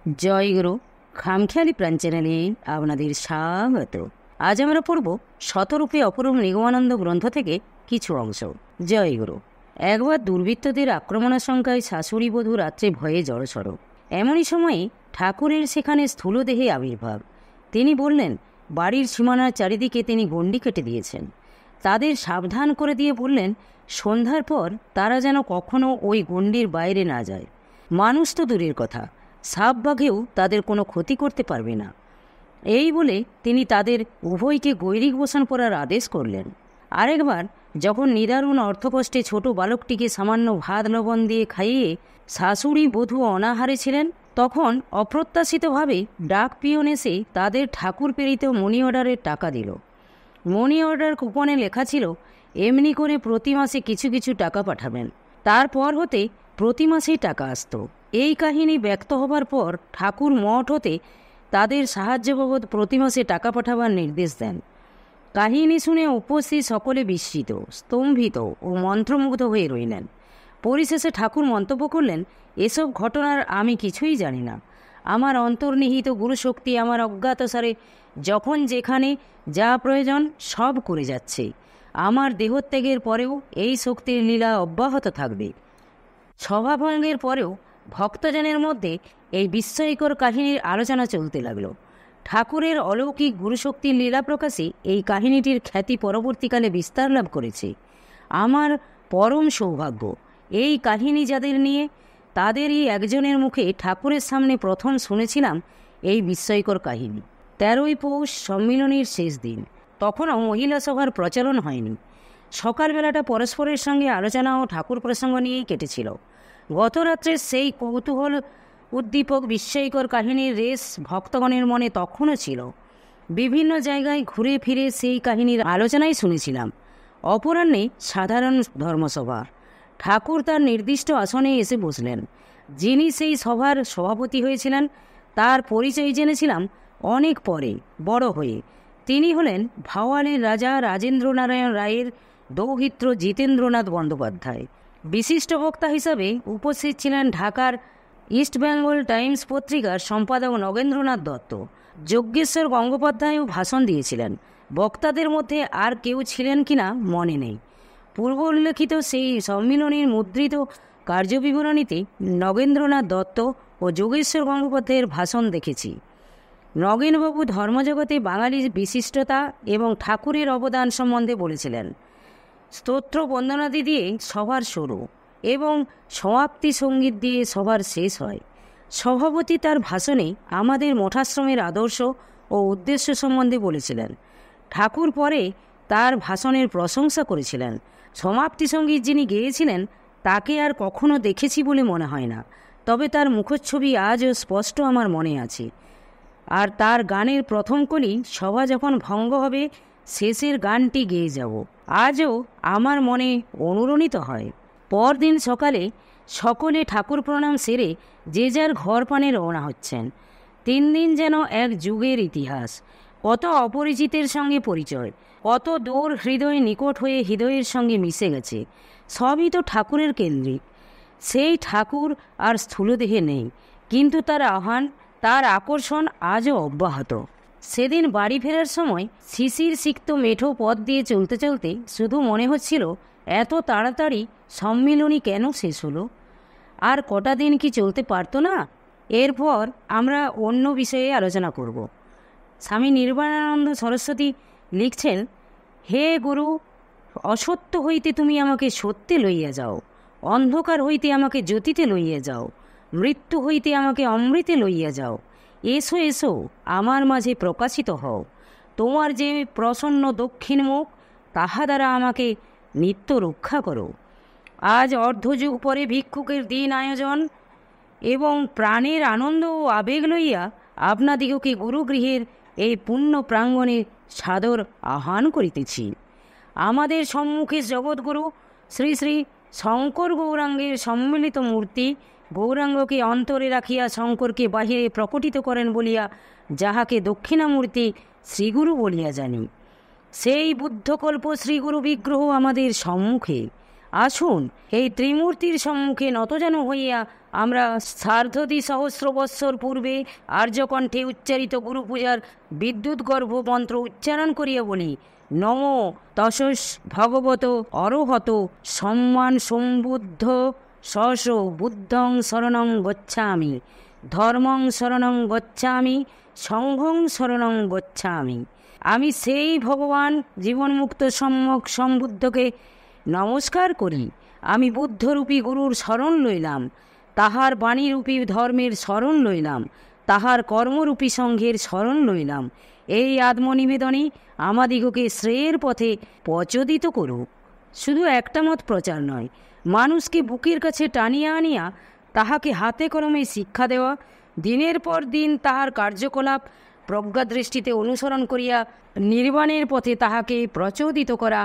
জয়গুরু খামখেয়ালি প্রাণ চ্যানেলে আপনাদের স্বাগত। আজ আমরা পড়ব শতরূপে অপরূপ নিগমানন্দ গ্রন্থ থেকে কিছু অংশ। জয়গুরু। একবার দুর্বৃত্তদের আক্রমণাশঙ্কায় শাশুড়ি বধূ রাত্রে ভয়ে জড়সড়। এমনই সময়ে ঠাকুরের সেখানে স্থূলদেহে আবির্ভাব। তিনি বললেন, বাড়ির সীমানার চারিদিকে তিনি গণ্ডি কেটে দিয়েছেন। তাদের সাবধান করে দিয়ে বললেন, সন্ধ্যার পর তারা যেন কখনো ওই গণ্ডির বাইরে না যায়। মানুষ তো দূরের কথা, সাপ বাঘেও তাদের কোনো ক্ষতি করতে পারবে না। এই বলে তিনি তাদের উভয়কে গৈরিক বসন পরার আদেশ করলেন। আরেকবার যখন নিদারুণ অর্থকষ্টে ছোট বালকটিকে সামান্য ভাত লবণ দিয়ে খাইয়ে শাশুড়ি বধূ অনাহারে ছিলেন, তখন অপ্রত্যাশিতভাবে ডাক পিয়ন এসে তাদের ঠাকুর প্রেরিত মনি অর্ডারের টাকা দিল। মনি অর্ডার কুপনে লেখা ছিল, এমনি করে প্রতি মাসে কিছু কিছু টাকা পাঠাবেন। তারপর হতে প্রতি মাসেই টাকা আসত। এই কাহিনী ব্যক্ত হবার পর ঠাকুর মঠ হতে তাদের সাহায্য বাবদ প্রতি মাসে টাকা পাঠাবার নির্দেশ দেন। কাহিনী শুনে উপস্থিত সকলে বিস্মিত, স্তম্ভিত ও মন্ত্রমুগ্ধ হয়ে রইলেন। পরিশেষে ঠাকুর মন্তব্য করলেন, এসব ঘটনার আমি কিছুই জানি না। আমার অন্তর্নিহিত গুরুশক্তি আমার অজ্ঞাতসারে যখন যেখানে যা প্রয়োজন সব করে যাচ্ছে। আমার দেহত্যাগের পরেও এই শক্তির লীলা অব্যাহত থাকবে। সভাভঙ্গের পরেও ভক্তজনের মধ্যে এই বিস্ময়কর কাহিনীর আলোচনা চলতে লাগল। ঠাকুরের অলৌকিক গুরুশক্তির লীলা প্রকাশে এই কাহিনীটির খ্যাতি পরবর্তীকালে বিস্তার লাভ করেছে। আমার পরম সৌভাগ্য, এই কাহিনী যাদের নিয়ে তাদেরই একজনের মুখে ঠাকুরের সামনে প্রথম শুনেছিলাম এই বিস্ময়কর কাহিনী। 13ই পৌষ সম্মিলনীর শেষ দিন। তখনও মহিলা সভার প্রচলন হয়নি। সকালবেলাটা পরস্পরের সঙ্গে আলোচনা ও ঠাকুর প্রসঙ্গ নিয়েই কেটেছিল। গত রাত্রের সেই কৌতূহল উদ্দীপক বিস্ময়কর কাহিনীর রেশ ভক্তগণের মনে তখনও ছিল। বিভিন্ন জায়গায় ঘুরে ফিরে সেই কাহিনীর আলোচনাই শুনেছিলাম। অপরাহ্নে সাধারণ ধর্মসভা। ঠাকুর তার নির্দিষ্ট আসনে এসে বসলেন। যিনি সেই সভার সভাপতি হয়েছিলেন তার পরিচয় জেনেছিলাম অনেক পরে, বড় হয়ে। তিনি হলেন ভাওয়ালের রাজা রাজেন্দ্রনারায়ণ রায়ের দৌহিত্র জিতেন্দ্রনাথ বন্দ্যোপাধ্যায়। বিশিষ্ট বক্তা হিসাবে উপস্থিত ছিলেন ঢাকার ইস্ট বেঙ্গল টাইমস পত্রিকার সম্পাদক নগেন্দ্রনাথ দত্ত। যজ্ঞেশ্বর গঙ্গোপাধ্যায়ও ভাষণ দিয়েছিলেন। বক্তাদের মধ্যে আর কেউ ছিলেন কিনা মনে নেই। পূর্ব উল্লেখিত সেই সম্মিলনীর মুদ্রিত কার্যবিবরণীতে নগেন্দ্রনাথ দত্ত ও যোগেশ্বর গঙ্গোপাধ্যায়ের ভাষণ দেখেছি। নগেনবাবু ধর্মজগতে বাঙালির বিশিষ্টতা এবং ঠাকুরের অবদান সম্বন্ধে বলেছিলেন। স্তোত্র বন্দনাদি দিয়ে সভার শুরু এবং সমাপ্তি সঙ্গীত দিয়ে সভার শেষ হয়। সভাপতি তার ভাষণে আমাদের মঠাশ্রমের আদর্শ ও উদ্দেশ্য সম্বন্ধে বলেছিলেন। ঠাকুর পরে তার ভাষণের প্রশংসা করেছিলেন। সমাপ্তি সঙ্গীত যিনি গেয়েছিলেন তাকে আর কখনো দেখেছি বলে মনে হয় না, তবে তার মুখচ্ছবি আজও স্পষ্ট আমার মনে আছে। আর তার গানের প্রথম কলি সভা যখন ভঙ্গ হবে শেষের গানটি গেয়ে যাব, আজও আমার মনে অনুরণিত হয়। পরদিন সকালে সকলে ঠাকুর প্রণাম সেরে যে যার ঘর পানে রওনা হচ্ছেন। 3 দিন যেন এক যুগের ইতিহাস। কত অপরিচিতের সঙ্গে পরিচয়, কত দূর হৃদয় নিকট হয়ে হৃদয়ের সঙ্গে মিশে গেছে। সবই তো ঠাকুরের কেন্দ্রিক। সেই ঠাকুর আর স্থূলদেহে নেই, কিন্তু তার আহ্বান, তার আকর্ষণ আজও অব্যাহত। সেদিন বাড়ি ফেরার সময় শিশির সিক্ত মেঠো পথ দিয়ে চলতে চলতে শুধু মনে হচ্ছিল, এত তাড়াতাড়ি সম্মিলনী কেন শেষ হলো? আর কটা দিন কি চলতে পারতো না? এরপর আমরা অন্য বিষয়ে আলোচনা করব। স্বামী নির্বাণানন্দ সরস্বতী লিখছেন, হে গুরু, অসত্য হইতে তুমি আমাকে সত্যে লইয়া যাও, অন্ধকার হইতে আমাকে জ্যোতিতে লইয়া যাও, মৃত্যু হইতে আমাকে অমৃতে লইয়া যাও। এসো এসো, আমার মাঝে প্রকাশিত হও। তোমার যে প্রসন্ন দক্ষিণ মুখ, তাহা দ্বারা আমাকে নিত্য রক্ষা করো। আজ অর্ধযুগ পরে ভিক্ষুকের দিন আয়োজন এবং প্রাণের আনন্দ ও আবেগ লইয়া আপনাদিগকে গুরুগৃহের এই পুণ্য প্রাঙ্গণে সাদর আহ্বান করিতেছি। আমাদের সম্মুখে জগৎগুরু শ্রী শ্রী শঙ্কর গৌরাঙ্গের সম্মিলিত মূর্তি। গৌরাঙ্গকে অন্তরে রাখিয়া শঙ্করকে বাহিরে প্রকটিত করেন বলিয়া যাহাকে দক্ষিণামূর্তি শ্রীগুরু বলিয়া জানি, সেই বুদ্ধকল্প শ্রীগুরু বিগ্রহ আমাদের সম্মুখে। আসুন এই ত্রিমূর্তির সম্মুখে নতজান হইয়া আমরা সার্ধদি সহস্র বৎসর পূর্বে আর্যকণ্ঠে উচ্চারিত গুরু পূজার বিদ্যুৎ গর্ভ মন্ত্র উচ্চারণ করিয়া বলি, নম তশস ভগবত অরহত সম্মান সম্বুদ্ধ সস বুদ্ধং শরণং গচ্ছামি, ধর্মং শরণং গচ্ছামি, সংঘং শরণং গচ্ছামি। আমি সেই ভগবান জীবনমুক্ত সম্যক সম্বুদ্ধকে নমস্কার করি। আমি বুদ্ধরূপী গুরুর শরণ লইলাম, তাহার বাণীরূপী ধর্মের শরণ লইলাম, তাহার কর্মরূপী সংঘের শরণ লইলাম। এই আত্মনিবেদনই আমাদিগকে শ্রেয়ের পথে প্রচোদিত করুক। শুধু একটা মত প্রচার নয়, মানুষকে বুকের কাছে টানিয়া আনিয়া তাহাকে হাতে কলমে শিক্ষা দেওয়া, দিনের পর দিন তাহার কার্যকলাপ প্রজ্ঞাদৃষ্টিতে অনুসরণ করিয়া নির্বাণের পথে তাহাকে প্রচোদিত করা,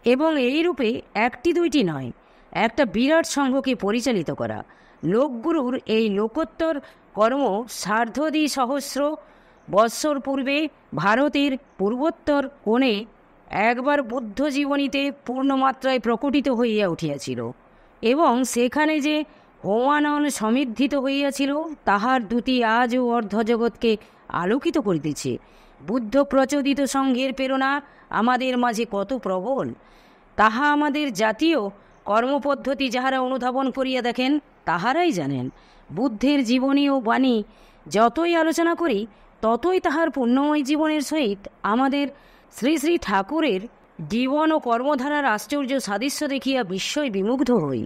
এবং এইরূপে একটি দুইটি নয়, একটা বিরাট সংঘকে পরিচালিত করা। লোকগুরুর এই লোকোত্তর কর্ম সার্ধদি সহস্র বৎসর পূর্বে ভারতের পূর্বোত্তর কোণে একবার বুদ্ধ জীবনীতে পূর্ণমাত্রায় প্রকটিত হইয়া উঠিয়াছিল, এবং সেখানে যে হোমানল সমৃদ্ধিত হইয়াছিল তাহার দ্যুতি আজও অর্ধজগৎকে আলোকিত করিতেছে। বুদ্ধ প্রচোদিত সংঘের প্রেরণা আমাদের মাঝে কত প্রবল, তাহা আমাদের জাতীয় কর্মপদ্ধতি যাহারা অনুধাবন করিয়া দেখেন তাহারাই জানেন। বুদ্ধের জীবনী ও বাণী যতই আলোচনা করি ততই তাহার পুণ্যময় জীবনের সহিত আমাদের শ্রী শ্রী ঠাকুরের জীবন ও কর্মধারার আশ্চর্য সাদৃশ্য দেখিয়া বিস্ময় বিমুগ্ধ হই।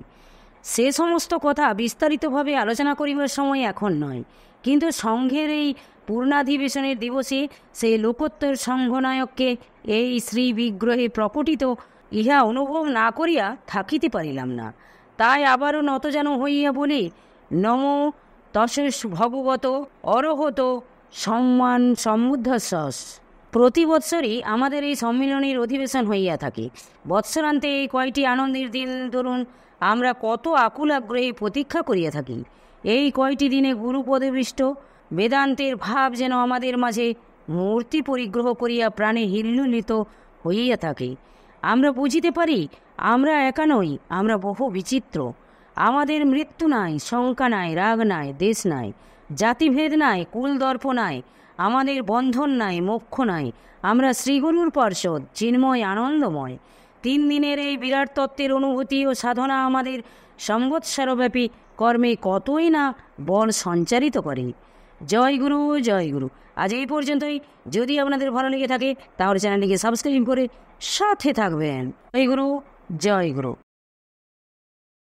সে সমস্ত কথা বিস্তারিতভাবে আলোচনা করিবার সময় এখন নয়, কিন্তু সংঘের এই পূর্ণাধিবেশনের দিবসে সেই লোকোত্তর সংঘনায়ককে এই শ্রী বিগ্রহে প্রকটিত ইহা অনুভব না করিয়া থাকিতে পারিলাম না। তাই আবারও নতজানু হইয়া বলি, নম তশস ভগবত অরহত সম্মান সমুদ্ধস্বস। প্রতি বৎসরই আমাদের এই সম্মিলনীর অধিবেশন হইয়া থাকে। বৎসরান্তে এই কয়টি আনন্দের দিন ধরুন আমরা কত আকুল আগ্রহে প্রতীক্ষা করিয়া থাকি। এই কয়টি দিনে গুরুপদেবিষ্ট বেদান্তের ভাব যেন আমাদের মাঝে মূর্তি পরিগ্রহ করিয়া প্রাণে হিল্লোলিত হইয়া থাকে। আমরা বুঝিতে পারি আমরা একা নই, আমরা বহু বিচিত্র। আমাদের মৃত্যু নাই, শঙ্কা নাই, রাগ নাই, দেশ নাই, জাতিভেদ নাই, কুলদর্প নাই, আমাদের বন্ধন নাই, মোক্ষ নাই। আমরা শ্রীগুরুর পার্ষদ, চিন্ময় আনন্দময়। 3 দিনের এই বিরাট তত্ত্বের অনুভূতি ও সাধনা আমাদের সংবৎসরব্যাপী কর্মে কতই না বল সঞ্চারিত করে। জয় গুরু, জয় গুরু। আজ এই পর্যন্তই। যদি আপনাদের ভালো লেগে থাকে তাহলে চ্যানেলটিকে সাবস্ক্রাইব করে সাথে থাকবেন। জয় গুরু, জয় গুরু।